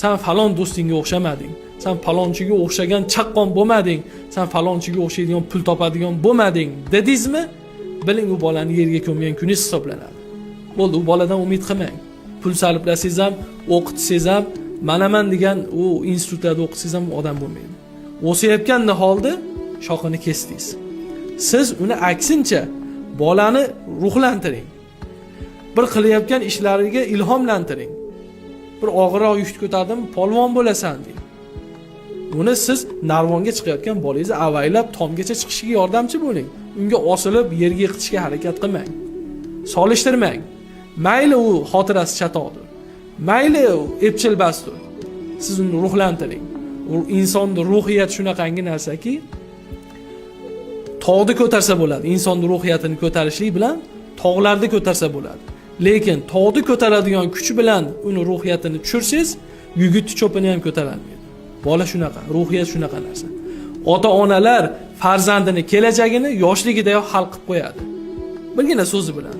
Sen falon do'stingga o'xshamading. Sen falonchiga o'xshagan chaqqon bo'lmading. Sen falonchiga o'xshaydigan pul topadigan bo'lmading, dedingizmi? Biling u bolani yerga ko'mgan kuningiz hisoblanadi. Bo'ldi, u boladan umid qilmang. Pul sarflasangiz ham, o'qitsangiz ham, manaman degan u institutlarda o'qitsangiz ham odam bo'lmaydi. O'sayotgan holda shoxini kesdingiz. Siz uni aksincha bolani ruhlantiring. Bir qilayotgan ishlariga ilhomlantiring. Bir og'irroq yuk ko'tardim, polvon bo'lasan deng. Uni siz narvonga chiqayotgan bolangizni avaylab tomgacha chiqishiga yordamchi bo'ling. Unga osilib yerga yiqitishga harakat qilmang. Solishtirmang. Mayli u xotirasi chatoqdir. Mayli u epchilbasdir. Siz uni ruhlantiring. U insonning ruhiyati shunaqangi narsaki, tog'ni ko'tarsa bo'ladi. Insonning ruhiyatini ko'tarishlik bilan tog'larni ko'tarsa bo'ladi. Lekin tog'ni ko'taradigan kuch bilan uni ruhiyatini tushirsangiz, yigit cho'pini ham ko'tarolmaydi. Bola shunaqa, ruhiyat shunaqa narsa. Ota-onalar farzandini kelajagini yoshligidayoq hal qilib qo'yadi. Birgina so'zi bilan.